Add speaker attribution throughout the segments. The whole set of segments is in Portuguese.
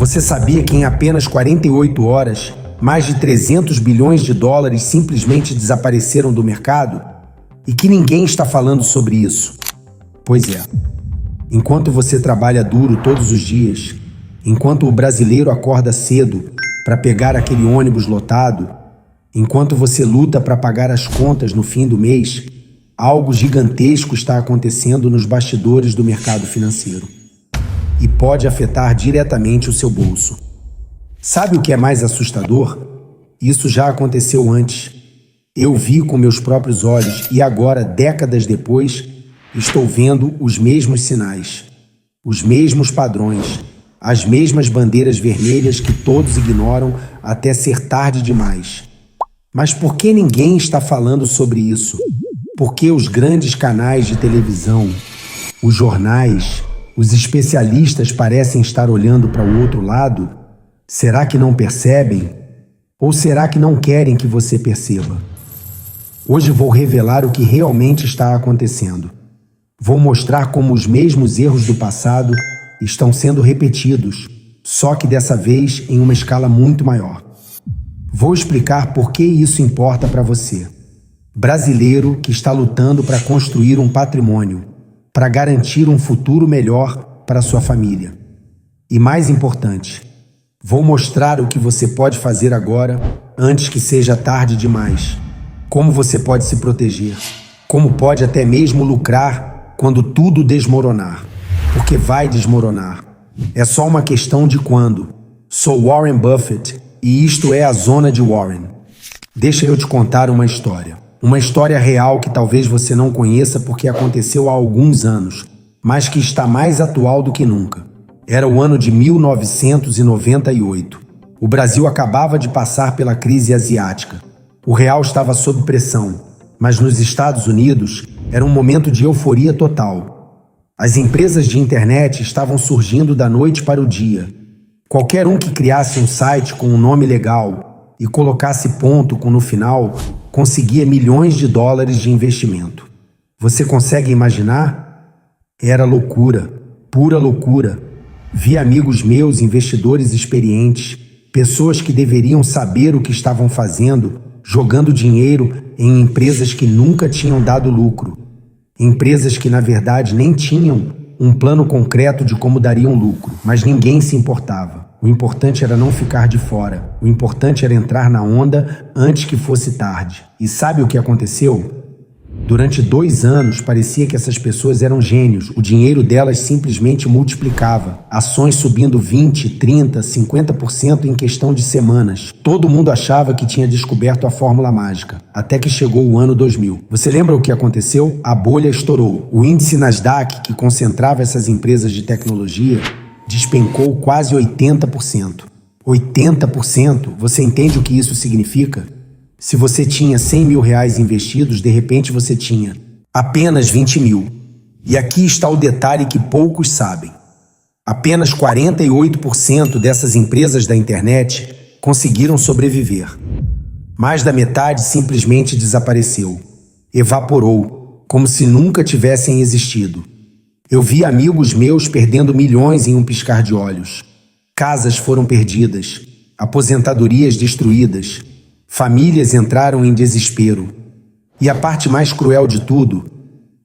Speaker 1: Você sabia que em apenas 48 horas, mais de 300 bilhões de dólares simplesmente desapareceram do mercado? E que ninguém está falando sobre isso. Pois é. Enquanto você trabalha duro todos os dias, enquanto o brasileiro acorda cedo para pegar aquele ônibus lotado, enquanto você luta para pagar as contas no fim do mês, algo gigantesco está acontecendo nos bastidores do mercado financeiro. E pode afetar diretamente o seu bolso. Sabe o que é mais assustador? Isso já aconteceu antes. Eu vi com meus próprios olhos e agora, décadas depois, estou vendo os mesmos sinais, os mesmos padrões, as mesmas bandeiras vermelhas que todos ignoram até ser tarde demais. Mas por que ninguém está falando sobre isso? Por que os grandes canais de televisão, os jornais, os especialistas parecem estar olhando para o outro lado? Será que não percebem? Ou será que não querem que você perceba? Hoje vou revelar o que realmente está acontecendo. Vou mostrar como os mesmos erros do passado estão sendo repetidos, só que dessa vez em uma escala muito maior. Vou explicar por que isso importa para você, brasileiro que está lutando para construir um patrimônio, para garantir um futuro melhor para sua família. E mais importante, vou mostrar o que você pode fazer agora antes que seja tarde demais. Como você pode se proteger, como pode até mesmo lucrar quando tudo desmoronar, porque vai desmoronar. É só uma questão de quando. Sou Warren Buffett e isto é a Zona de Warren. Deixa eu te contar uma história real que talvez você não conheça porque aconteceu há alguns anos, mas que está mais atual do que nunca. Era o ano de 1998. O Brasil acabava de passar pela crise asiática. O real estava sob pressão, mas nos Estados Unidos era um momento de euforia total. As empresas de internet estavam surgindo da noite para o dia. Qualquer um que criasse um site com um nome legal e colocasse ponto no final conseguia milhões de dólares de investimento. Você consegue imaginar? Era loucura, pura loucura. Vi amigos meus, investidores experientes, pessoas que deveriam saber o que estavam fazendo, jogando dinheiro em empresas que nunca tinham dado lucro. Empresas que, na verdade, nem tinham um plano concreto de como dariam lucro, mas ninguém se importava. O importante era não ficar de fora. O importante era entrar na onda antes que fosse tarde. E sabe o que aconteceu? Durante 2 anos, parecia que essas pessoas eram gênios. O dinheiro delas simplesmente multiplicava. Ações subindo 20%, 30%, 50% em questão de semanas. Todo mundo achava que tinha descoberto a fórmula mágica. Até que chegou o ano 2000. Você lembra o que aconteceu? A bolha estourou. O índice Nasdaq, que concentrava essas empresas de tecnologia, despencou quase 80%. 80%? Você entende o que isso significa? Se você tinha 100 mil reais investidos, de repente você tinha apenas 20 mil. E aqui está o detalhe que poucos sabem. Apenas 48% dessas empresas da internet conseguiram sobreviver. Mais da metade simplesmente desapareceu. Evaporou, como se nunca tivessem existido. Eu vi amigos meus perdendo milhões em um piscar de olhos. Casas foram perdidas, aposentadorias destruídas. Famílias entraram em desespero. E a parte mais cruel de tudo,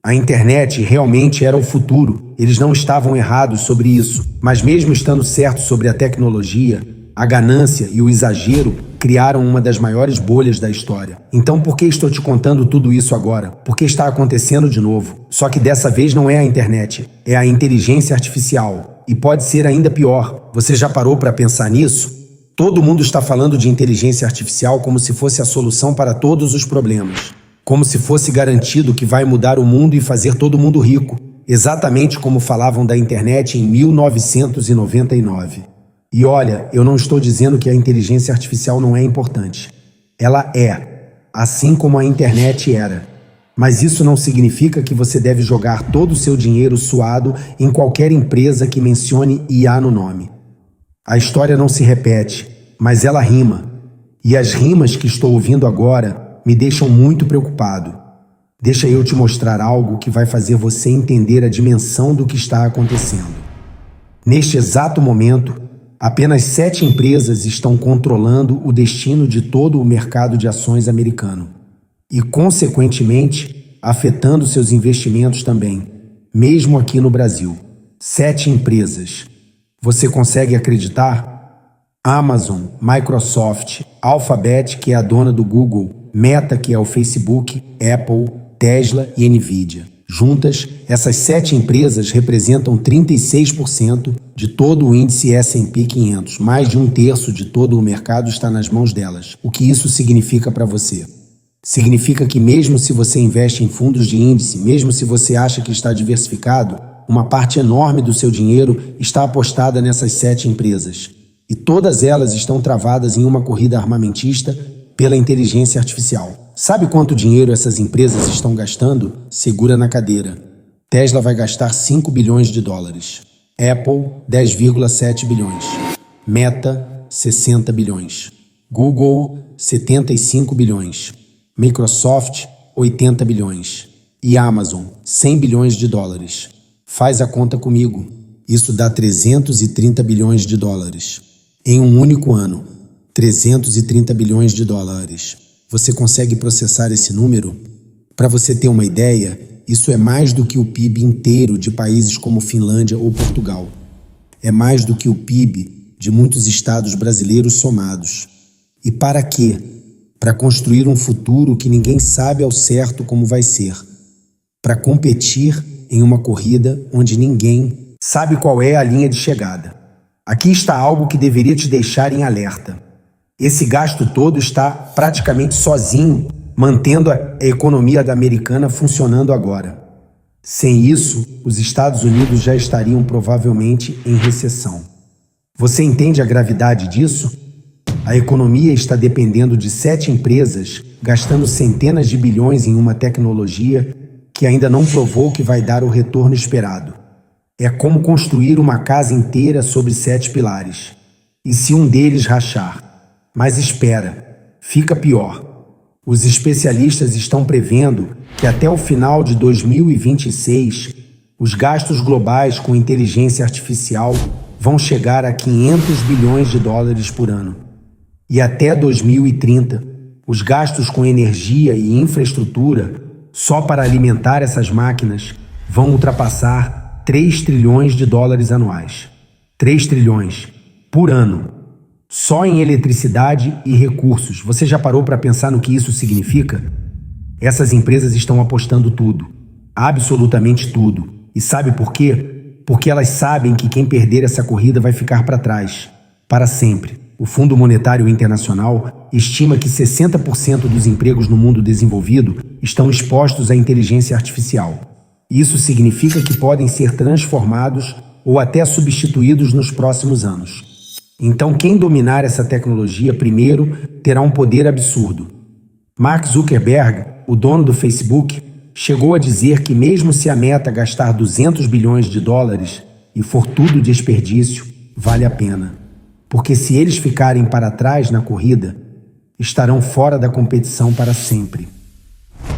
Speaker 1: a internet realmente era o futuro. Eles não estavam errados sobre isso, mas mesmo estando certos sobre a tecnologia, a ganância e o exagero criaram uma das maiores bolhas da história. Então por que estou te contando tudo isso agora? Porque está acontecendo de novo. Só que dessa vez não é a internet, é a inteligência artificial. E pode ser ainda pior. Você já parou para pensar nisso? Todo mundo está falando de inteligência artificial como se fosse a solução para todos os problemas. Como se fosse garantido que vai mudar o mundo e fazer todo mundo rico. Exatamente como falavam da internet em 1999. E olha, eu não estou dizendo que a inteligência artificial não é importante. Ela é, assim como a internet era. Mas isso não significa que você deve jogar todo o seu dinheiro suado em qualquer empresa que mencione IA no nome. A história não se repete, mas ela rima. E as rimas que estou ouvindo agora me deixam muito preocupado. Deixa eu te mostrar algo que vai fazer você entender a dimensão do que está acontecendo. Neste exato momento, Apenas 7 empresas estão controlando o destino de todo o mercado de ações americano e, consequentemente, afetando seus investimentos também, mesmo aqui no Brasil. 7 empresas. Você consegue acreditar? Amazon, Microsoft, Alphabet, que é a dona do Google, Meta, que é o Facebook, Apple, Tesla e Nvidia. Juntas, essas 7 empresas representam 36% de todo o índice S&P 500. Mais de 1/3 de todo o mercado está nas mãos delas. O que isso significa para você? Significa que mesmo se você investe em fundos de índice, mesmo se você acha que está diversificado, uma parte enorme do seu dinheiro está apostada nessas 7 empresas. E todas elas estão travadas em uma corrida armamentista pela inteligência artificial. Sabe quanto dinheiro essas empresas estão gastando? Segura na cadeira. Tesla vai gastar 5 bilhões de dólares. Apple, 10,7 bilhões. Meta, 60 bilhões. Google, 75 bilhões. Microsoft, 80 bilhões. E Amazon, 100 bilhões de dólares. Faz a conta comigo. Isso dá 330 bilhões de dólares. Em um único ano, 330 bilhões de dólares. Você consegue processar esse número? Para você ter uma ideia, isso é mais do que o PIB inteiro de países como Finlândia ou Portugal. É mais do que o PIB de muitos estados brasileiros somados. E para quê? Para construir um futuro que ninguém sabe ao certo como vai ser. Para competir em uma corrida onde ninguém sabe qual é a linha de chegada. Aqui está algo que deveria te deixar em alerta. Esse gasto todo está praticamente sozinho, mantendo a economia americana funcionando agora. Sem isso, os Estados Unidos já estariam provavelmente em recessão. Você entende a gravidade disso? A economia está dependendo de 7 empresas, gastando centenas de bilhões em uma tecnologia que ainda não provou que vai dar o retorno esperado. É como construir uma casa inteira sobre 7 pilares. E se um deles rachar? Mas espera, fica pior. Os especialistas estão prevendo que até o final de 2026, os gastos globais com inteligência artificial vão chegar a 500 bilhões de dólares por ano. E até 2030, os gastos com energia e infraestrutura, só para alimentar essas máquinas, vão ultrapassar 3 trilhões de dólares anuais. 3 trilhões por ano. Só em eletricidade e recursos. Você já parou para pensar no que isso significa? Essas empresas estão apostando tudo. Absolutamente tudo. E sabe por quê? Porque elas sabem que quem perder essa corrida vai ficar para trás. Para sempre. O Fundo Monetário Internacional estima que 60% dos empregos no mundo desenvolvido estão expostos à inteligência artificial. Isso significa que podem ser transformados ou até substituídos nos próximos anos. Então, quem dominar essa tecnologia primeiro terá um poder absurdo. Mark Zuckerberg, o dono do Facebook, chegou a dizer que mesmo se a Meta gastar 200 bilhões de dólares e for tudo desperdício, vale a pena. Porque se eles ficarem para trás na corrida, estarão fora da competição para sempre.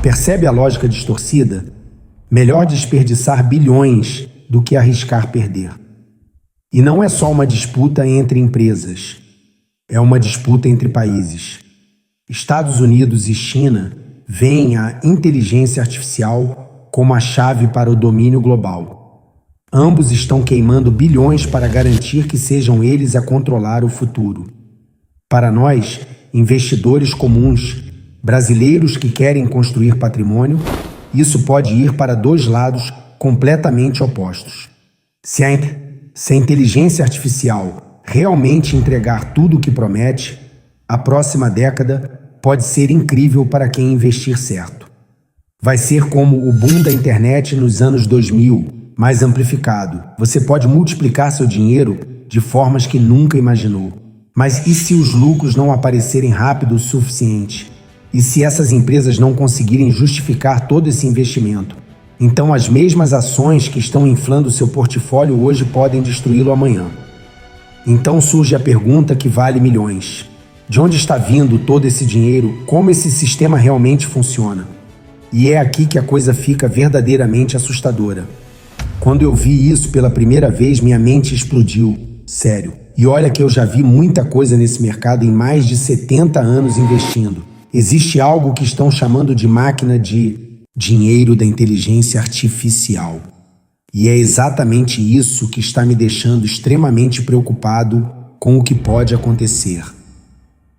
Speaker 1: Percebe a lógica distorcida? Melhor desperdiçar bilhões do que arriscar perder. E não é só uma disputa entre empresas, é uma disputa entre países. Estados Unidos e China veem a inteligência artificial como a chave para o domínio global. Ambos estão queimando bilhões para garantir que sejam eles a controlar o futuro. Para nós, investidores comuns, brasileiros que querem construir patrimônio, isso pode ir para 2 lados completamente opostos. Se a inteligência artificial realmente entregar tudo o que promete, a próxima década pode ser incrível para quem investir certo. Vai ser como o boom da internet nos anos 2000, mais amplificado. Você pode multiplicar seu dinheiro de formas que nunca imaginou. Mas e se os lucros não aparecerem rápido o suficiente? E se essas empresas não conseguirem justificar todo esse investimento? Então as mesmas ações que estão inflando seu portfólio hoje podem destruí-lo amanhã. Então surge a pergunta que vale milhões. De onde está vindo todo esse dinheiro? Como esse sistema realmente funciona? E é aqui que a coisa fica verdadeiramente assustadora. Quando eu vi isso pela primeira vez, minha mente explodiu. Sério. E olha que eu já vi muita coisa nesse mercado em mais de 70 anos investindo. Existe algo que estão chamando de máquina de dinheiro da inteligência artificial. E é exatamente isso que está me deixando extremamente preocupado com o que pode acontecer.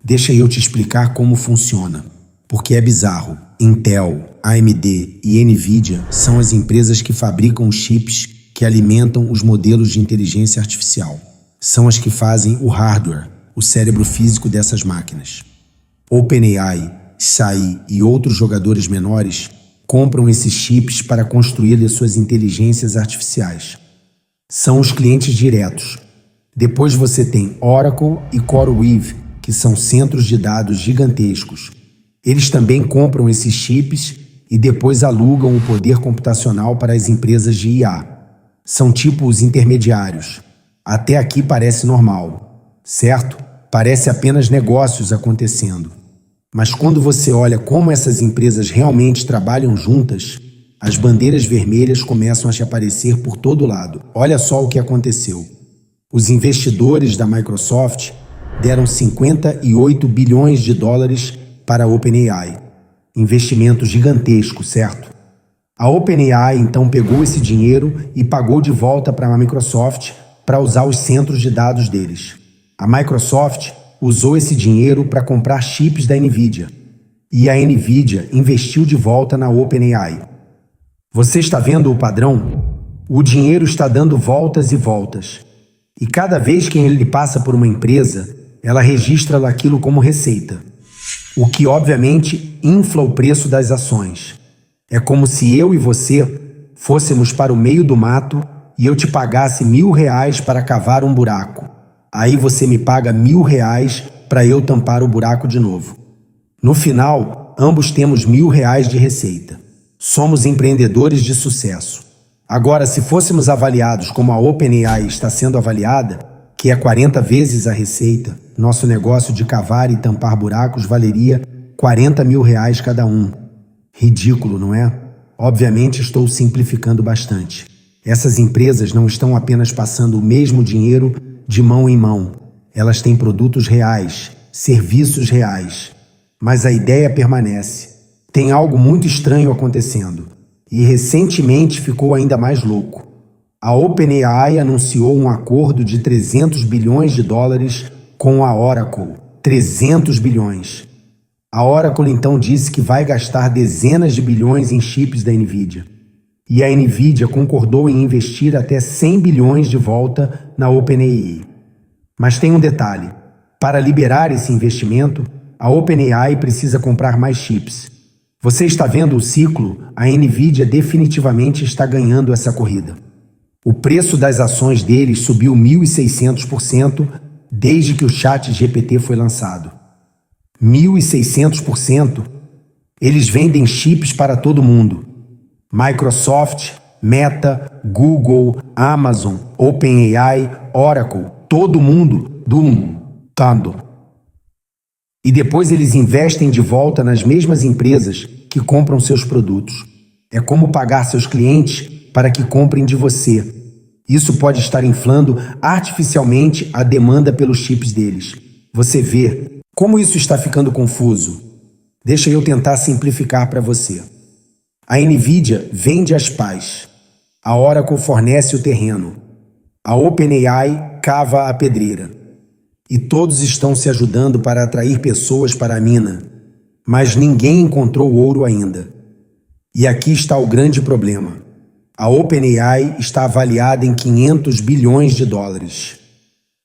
Speaker 1: Deixa eu te explicar como funciona, porque é bizarro. Intel, AMD e Nvidia são as empresas que fabricam os chips que alimentam os modelos de inteligência artificial. São as que fazem o hardware, o cérebro físico dessas máquinas. OpenAI, SAI e outros jogadores menores compram esses chips para construir as suas inteligências artificiais. São os clientes diretos. Depois você tem Oracle e CoreWeave, que são centros de dados gigantescos. Eles também compram esses chips e depois alugam o poder computacional para as empresas de IA. São tipo os intermediários. Até aqui parece normal, certo? Parece apenas negócios acontecendo. Mas quando você olha como essas empresas realmente trabalham juntas, as bandeiras vermelhas começam a te aparecer por todo lado. Olha só o que aconteceu. Os investidores da Microsoft deram 58 bilhões de dólares para a OpenAI. Investimento gigantesco, certo? A OpenAI então pegou esse dinheiro e pagou de volta para a Microsoft para usar os centros de dados deles. A Microsoft usou esse dinheiro para comprar chips da Nvidia. E a Nvidia investiu de volta na OpenAI. Você está vendo o padrão? O dinheiro está dando voltas e voltas. E cada vez que ele passa por uma empresa, ela registra aquilo como receita. O que, obviamente, infla o preço das ações. É como se eu e você fôssemos para o meio do mato e eu te pagasse R$1.000 para cavar um buraco. Aí você me paga R$1.000 para eu tampar o buraco de novo. No final, ambos temos R$1.000 de receita. Somos empreendedores de sucesso. Agora, se fôssemos avaliados como a OpenAI está sendo avaliada, que é 40 vezes a receita, nosso negócio de cavar e tampar buracos valeria R$40.000 cada um. Ridículo, não é? Obviamente estou simplificando bastante. Essas empresas não estão apenas passando o mesmo dinheiro de mão em mão. Elas têm produtos reais, serviços reais. Mas a ideia permanece. Tem algo muito estranho acontecendo. E recentemente ficou ainda mais louco. A OpenAI anunciou um acordo de 300 bilhões de dólares com a Oracle. 300 bilhões. A Oracle então disse que vai gastar dezenas de bilhões em chips da Nvidia. E a Nvidia concordou em investir até 100 bilhões de volta na OpenAI. Mas tem um detalhe. Para liberar esse investimento, a OpenAI precisa comprar mais chips. Você está vendo o ciclo? A Nvidia definitivamente está ganhando essa corrida. O preço das ações deles subiu 1.600% desde que o ChatGPT foi lançado. 1.600%. Eles vendem chips para todo mundo. Microsoft, Meta, Google, Amazon, OpenAI, Oracle, todo mundo do mundo. E depois eles investem de volta nas mesmas empresas que compram seus produtos. É como pagar seus clientes para que comprem de você. Isso pode estar inflando artificialmente a demanda pelos chips deles. Você vê como isso está ficando confuso? Deixa eu tentar simplificar para você. A Nvidia vende as pás. A Oracle fornece o terreno. A OpenAI cava a pedreira. E todos estão se ajudando para atrair pessoas para a mina. Mas ninguém encontrou ouro ainda. E aqui está o grande problema. A OpenAI está avaliada em 500 bilhões de dólares.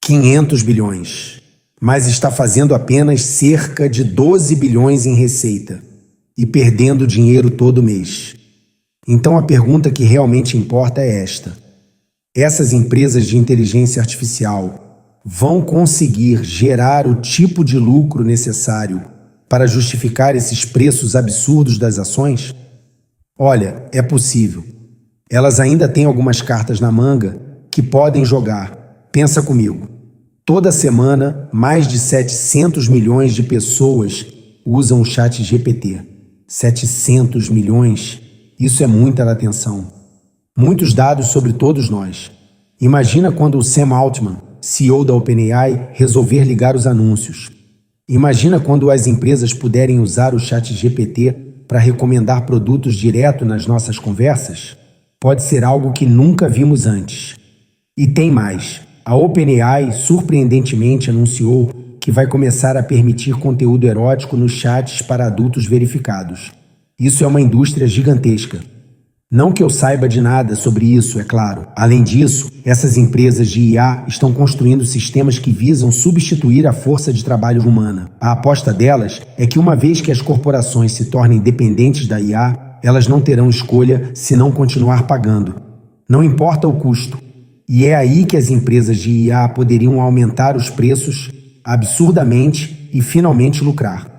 Speaker 1: 500 bilhões. Mas está fazendo apenas cerca de 12 bilhões em receita. E perdendo dinheiro todo mês. Então a pergunta que realmente importa é esta. Essas empresas de inteligência artificial vão conseguir gerar o tipo de lucro necessário para justificar esses preços absurdos das ações? Olha, é possível. Elas ainda têm algumas cartas na manga que podem jogar. Pensa comigo. Toda semana, mais de 700 milhões de pessoas usam o ChatGPT. 700 milhões? Isso é muita atenção. Muitos dados sobre todos nós. Imagina quando o Sam Altman, CEO da OpenAI, resolver ligar os anúncios. Imagina quando as empresas puderem usar o ChatGPT para recomendar produtos direto nas nossas conversas? Pode ser algo que nunca vimos antes. E tem mais. A OpenAI surpreendentemente anunciou que vai começar a permitir conteúdo erótico nos chats para adultos verificados. Isso é uma indústria gigantesca. Não que eu saiba de nada sobre isso, é claro. Além disso, essas empresas de IA estão construindo sistemas que visam substituir a força de trabalho humana. A aposta delas é que uma vez que as corporações se tornem dependentes da IA, elas não terão escolha senão continuar pagando. Não importa o custo. E é aí que as empresas de IA poderiam aumentar os preços absurdamente e finalmente lucrar.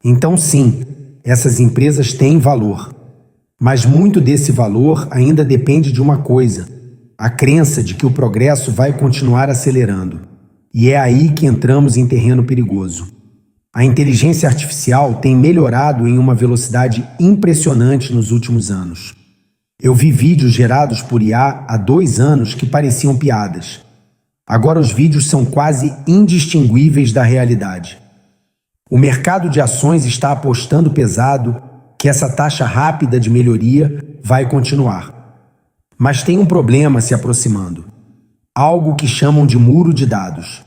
Speaker 1: Então sim, essas empresas têm valor. Mas muito desse valor ainda depende de uma coisa: a crença de que o progresso vai continuar acelerando. E é aí que entramos em terreno perigoso. A inteligência artificial tem melhorado em uma velocidade impressionante nos últimos anos. Eu vi vídeos gerados por IA há 2 anos que pareciam piadas. Agora os vídeos são quase indistinguíveis da realidade. O mercado de ações está apostando pesado que essa taxa rápida de melhoria vai continuar. Mas tem um problema se aproximando. Algo que chamam de muro de dados.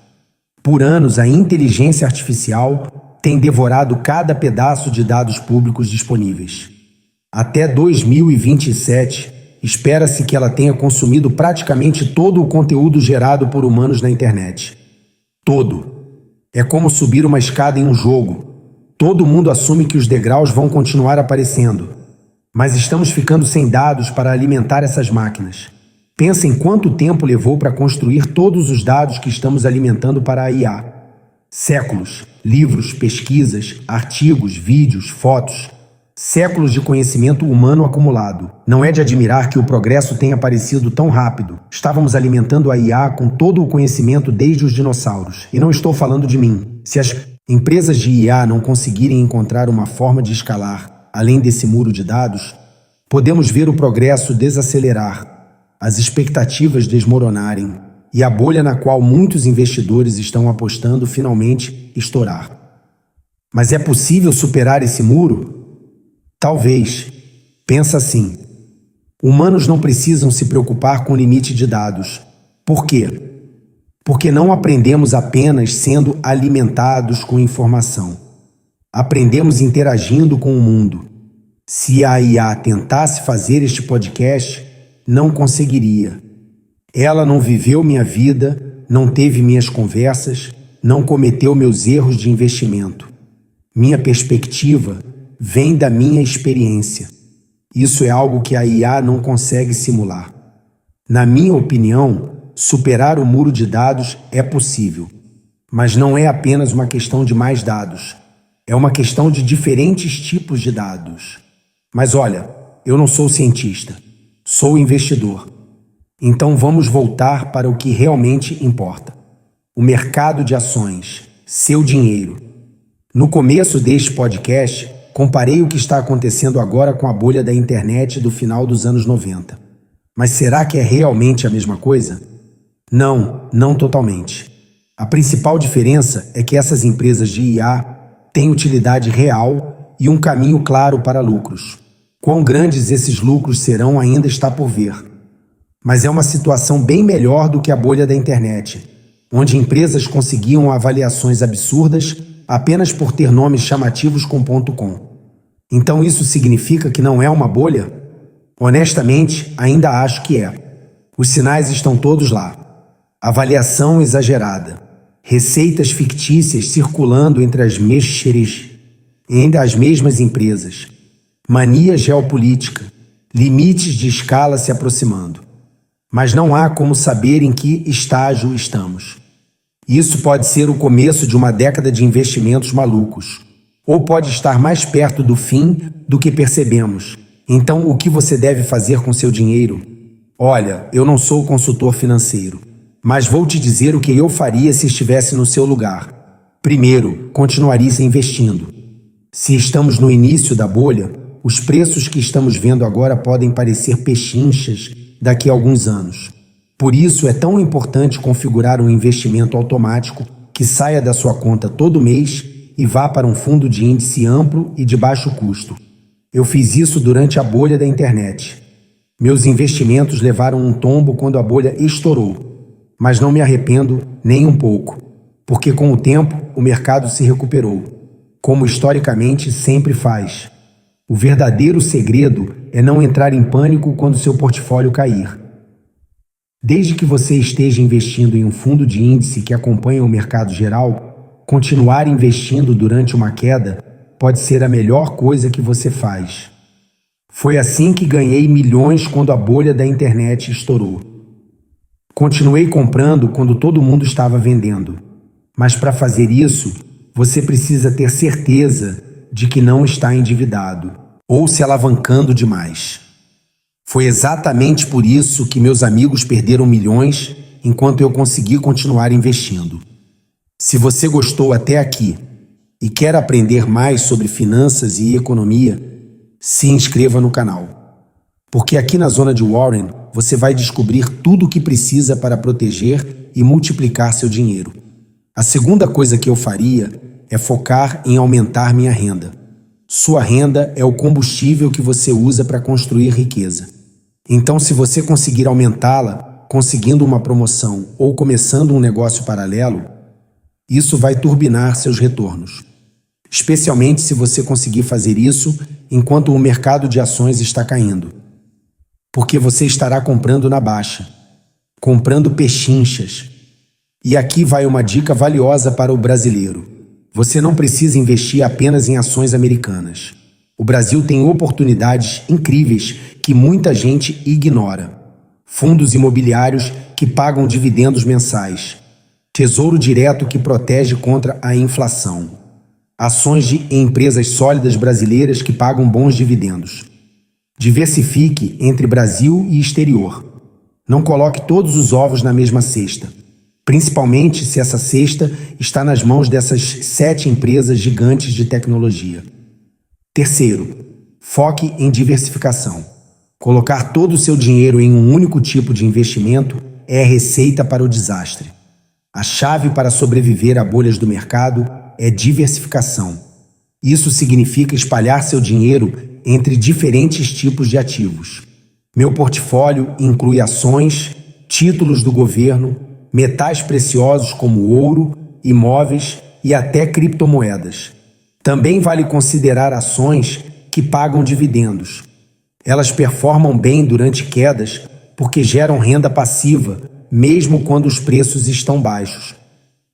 Speaker 1: Por anos, a inteligência artificial tem devorado cada pedaço de dados públicos disponíveis. Até 2027, espera-se que ela tenha consumido praticamente todo o conteúdo gerado por humanos na internet. Todo. É como subir uma escada em um jogo. Todo mundo assume que os degraus vão continuar aparecendo. Mas estamos ficando sem dados para alimentar essas máquinas. Pensa em quanto tempo levou para construir todos os dados que estamos alimentando para a IA. Séculos, livros, pesquisas, artigos, vídeos, fotos. Séculos de conhecimento humano acumulado. Não é de admirar que o progresso tenha aparecido tão rápido. Estávamos alimentando a IA com todo o conhecimento desde os dinossauros. E não estou falando de mim. Se as empresas de IA não conseguirem encontrar uma forma de escalar, além desse muro de dados, podemos ver o progresso desacelerar, as expectativas desmoronarem e a bolha na qual muitos investidores estão apostando finalmente estourar. Mas é possível superar esse muro? Talvez. Pensa assim. Humanos não precisam se preocupar com o limite de dados. Por quê? Porque não aprendemos apenas sendo alimentados com informação. Aprendemos interagindo com o mundo. Se a IA tentasse fazer este podcast, não conseguiria. Ela não viveu minha vida, não teve minhas conversas, não cometeu meus erros de investimento. Minha perspectiva vem da minha experiência. Isso é algo que a IA não consegue simular. Na minha opinião, superar o muro de dados é possível. Mas não é apenas uma questão de mais dados. É uma questão de diferentes tipos de dados. Mas olha, eu não sou cientista. Sou investidor. Então vamos voltar para o que realmente importa. O mercado de ações. Seu dinheiro. No começo deste podcast, comparei o que está acontecendo agora com a bolha da internet do final dos anos 90. Mas será que é realmente a mesma coisa? Não, não totalmente. A principal diferença é que essas empresas de IA têm utilidade real e um caminho claro para lucros. Quão grandes esses lucros serão ainda está por ver. Mas é uma situação bem melhor do que a bolha da internet, onde empresas conseguiam avaliações absurdas apenas por ter nomes chamativos com .com. Então isso significa que não é uma bolha? Honestamente, ainda acho que é. Os sinais estão todos lá. Avaliação exagerada. Receitas fictícias circulando entre as mesmas empresas. Mania geopolítica. Limites de escala se aproximando. Mas não há como saber em que estágio estamos. Isso pode ser o começo de uma década de investimentos malucos. Ou pode estar mais perto do fim do que percebemos. Então, o que você deve fazer com seu dinheiro? Olha, eu não sou consultor financeiro, mas vou te dizer o que eu faria se estivesse no seu lugar. Primeiro, continuaria investindo. Se estamos no início da bolha, os preços que estamos vendo agora podem parecer pechinchas daqui a alguns anos. Por isso é tão importante configurar um investimento automático que saia da sua conta todo mês e vá para um fundo de índice amplo e de baixo custo. Eu fiz isso durante a bolha da internet. Meus investimentos levaram um tombo quando a bolha estourou, mas não me arrependo nem um pouco, porque com o tempo o mercado se recuperou, como historicamente sempre faz. O verdadeiro segredo é não entrar em pânico quando seu portfólio cair. Desde que você esteja investindo em um fundo de índice que acompanha o mercado geral, continuar investindo durante uma queda pode ser a melhor coisa que você faz. Foi assim que ganhei milhões quando a bolha da internet estourou. Continuei comprando quando todo mundo estava vendendo. Mas para fazer isso, você precisa ter certeza de que não está endividado ou se alavancando demais. Foi exatamente por isso que meus amigos perderam milhões enquanto eu consegui continuar investindo. Se você gostou até aqui e quer aprender mais sobre finanças e economia, se inscreva no canal. Porque aqui na zona de Warren você vai descobrir tudo o que precisa para proteger e multiplicar seu dinheiro. A segunda coisa que eu faria é focar em aumentar minha renda. Sua renda é o combustível que você usa para construir riqueza. Então, se você conseguir aumentá-la, conseguindo uma promoção ou começando um negócio paralelo, isso vai turbinar seus retornos. Especialmente se você conseguir fazer isso enquanto o mercado de ações está caindo. Porque você estará comprando na baixa, comprando pechinchas. E aqui vai uma dica valiosa para o brasileiro. Você não precisa investir apenas em ações americanas. O Brasil tem oportunidades incríveis que muita gente ignora. Fundos imobiliários que pagam dividendos mensais. Tesouro direto que protege contra a inflação. Ações de empresas sólidas brasileiras que pagam bons dividendos. Diversifique entre Brasil e exterior. Não coloque todos os ovos na mesma cesta, principalmente se essa cesta está nas mãos dessas 7 empresas gigantes de tecnologia. Terceiro, foque em diversificação. Colocar todo o seu dinheiro em um único tipo de investimento é a receita para o desastre. A chave para sobreviver a bolhas do mercado é diversificação. Isso significa espalhar seu dinheiro entre diferentes tipos de ativos. Meu portfólio inclui ações, títulos do governo, metais preciosos como ouro, imóveis e até criptomoedas. Também vale considerar ações que pagam dividendos. Elas performam bem durante quedas porque geram renda passiva, mesmo quando os preços estão baixos.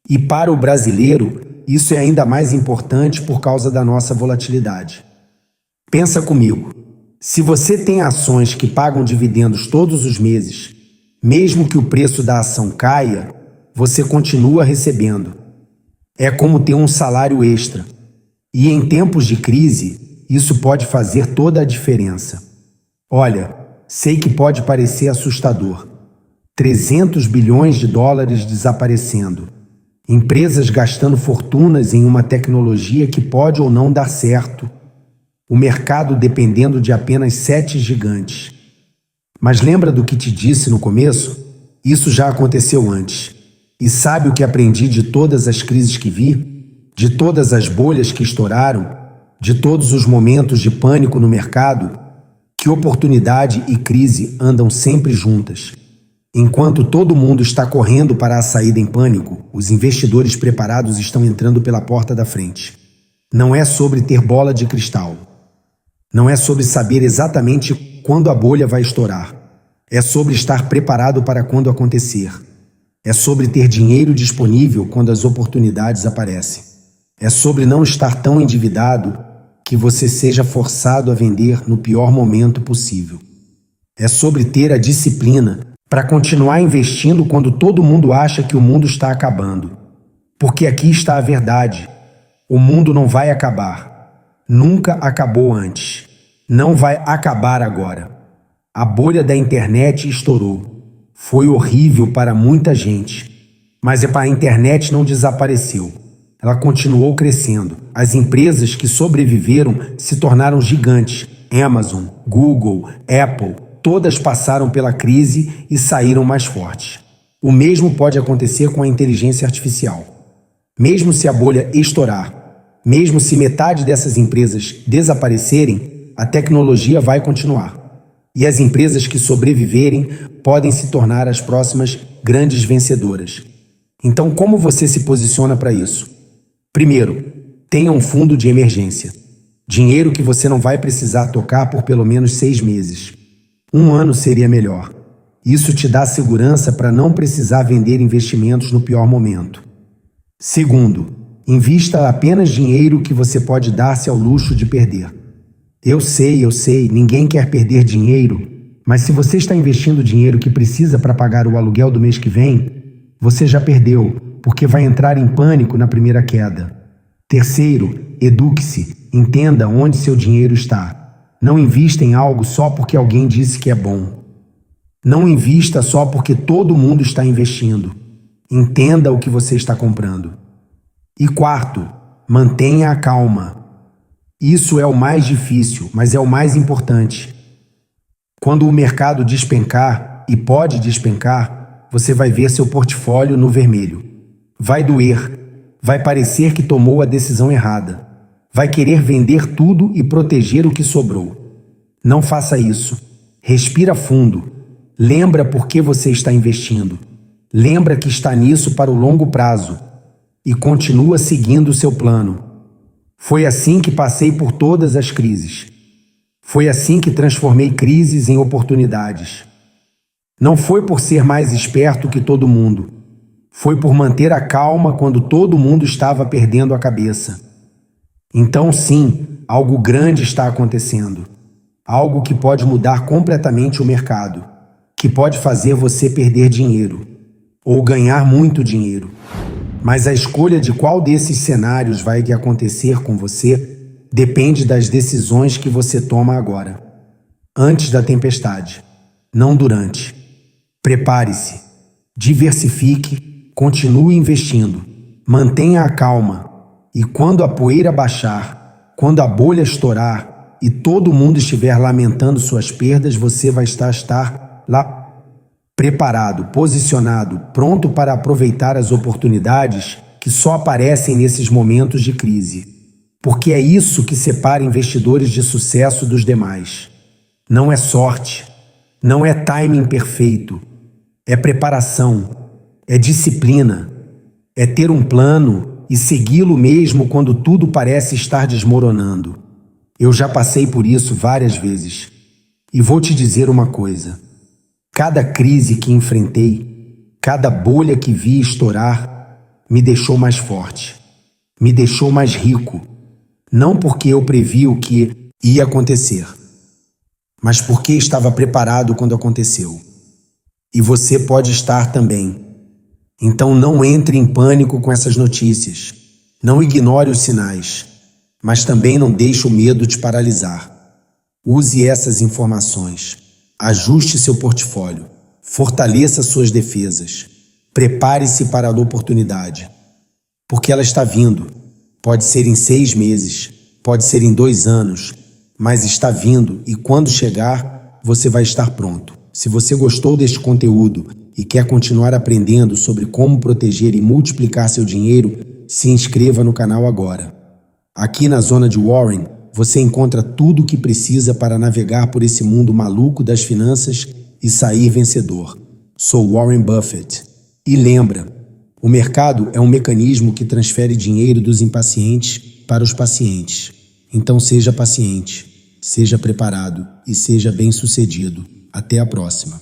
Speaker 1: E para o brasileiro, isso é ainda mais importante por causa da nossa volatilidade. Pensa comigo, se você tem ações que pagam dividendos todos os meses, mesmo que o preço da ação caia, você continua recebendo. É como ter um salário extra. E em tempos de crise, isso pode fazer toda a diferença. Olha, sei que pode parecer assustador. 300 bilhões de dólares desaparecendo. Empresas gastando fortunas em uma tecnologia que pode ou não dar certo. O mercado dependendo de apenas 7 gigantes. Mas lembra do que te disse no começo? Isso já aconteceu antes. E sabe o que aprendi de todas as crises que vi? De todas as bolhas que estouraram? De todos os momentos de pânico no mercado? Que oportunidade e crise andam sempre juntas. Enquanto todo mundo está correndo para a saída em pânico, os investidores preparados estão entrando pela porta da frente. Não é sobre ter bola de cristal. Não é sobre saber exatamente quando a bolha vai estourar. É sobre estar preparado para quando acontecer. É sobre ter dinheiro disponível quando as oportunidades aparecem. É sobre não estar tão endividado que você seja forçado a vender no pior momento possível. É sobre ter a disciplina para continuar investindo quando todo mundo acha que o mundo está acabando. Porque aqui está a verdade. O mundo não vai acabar. Nunca acabou antes. Não vai acabar agora. A bolha da internet estourou. Foi horrível para muita gente. Mas a internet não desapareceu. Ela continuou crescendo. As empresas que sobreviveram se tornaram gigantes. Amazon, Google, Apple, Todas passaram pela crise e saíram mais fortes. O mesmo pode acontecer com a inteligência artificial. Mesmo se a bolha estourar, mesmo se metade dessas empresas desaparecerem, a tecnologia vai continuar. E as empresas que sobreviverem podem se tornar as próximas grandes vencedoras. Então, como você se posiciona para isso? Primeiro, tenha um fundo de emergência. Dinheiro que você não vai precisar tocar por pelo menos 6 meses. 1 ano seria melhor. Isso te dá segurança para não precisar vender investimentos no pior momento. Segundo, invista apenas dinheiro que você pode dar-se ao luxo de perder. Eu sei, ninguém quer perder dinheiro, mas se você está investindo dinheiro que precisa para pagar o aluguel do mês que vem, você já perdeu, porque vai entrar em pânico na primeira queda. Terceiro, eduque-se, entenda onde seu dinheiro está. Não invista em algo só porque alguém disse que é bom. Não invista só porque todo mundo está investindo. Entenda o que você está comprando. E quarto, mantenha a calma. Isso é o mais difícil, mas é o mais importante. Quando o mercado despencar, e pode despencar, você vai ver seu portfólio no vermelho. Vai doer, vai parecer que tomou a decisão errada. Vai querer vender tudo e proteger o que sobrou. Não faça isso. Respira fundo. Lembra por que você está investindo. Lembra que está nisso para o longo prazo. E continua seguindo o seu plano. Foi assim que passei por todas as crises. Foi assim que transformei crises em oportunidades. Não foi por ser mais esperto que todo mundo. Foi por manter a calma quando todo mundo estava perdendo a cabeça. Então, sim, algo grande está acontecendo. Algo que pode mudar completamente o mercado. Que pode fazer você perder dinheiro. Ou ganhar muito dinheiro. Mas a escolha de qual desses cenários vai acontecer com você depende das decisões que você toma agora. Antes da tempestade, não durante. Prepare-se, diversifique, continue investindo, mantenha a calma e quando a poeira baixar, quando a bolha estourar e todo mundo estiver lamentando suas perdas, você vai estar lá preparado, posicionado, pronto para aproveitar as oportunidades que só aparecem nesses momentos de crise. Porque é isso que separa investidores de sucesso dos demais. Não é sorte, não é timing perfeito, é preparação, é disciplina, é ter um plano e segui-lo mesmo quando tudo parece estar desmoronando. Eu já passei por isso várias vezes. E vou te dizer uma coisa. Cada crise que enfrentei, cada bolha que vi estourar, me deixou mais forte, me deixou mais rico. Não porque eu previ o que ia acontecer, mas porque estava preparado quando aconteceu. E você pode estar também. Então não entre em pânico com essas notícias. Não ignore os sinais, mas também não deixe o medo te paralisar. Use essas informações. Ajuste seu portfólio, fortaleça suas defesas, prepare-se para a oportunidade, porque ela está vindo. Pode ser em 6 meses, pode ser em 2 anos, mas está vindo e quando chegar, você vai estar pronto. Se você gostou deste conteúdo e quer continuar aprendendo sobre como proteger e multiplicar seu dinheiro, se inscreva no canal agora. Aqui na zona de Warren, você encontra tudo o que precisa para navegar por esse mundo maluco das finanças e sair vencedor. Sou Warren Buffett. E lembra, o mercado é um mecanismo que transfere dinheiro dos impacientes para os pacientes. Então seja paciente, seja preparado e seja bem-sucedido. Até a próxima.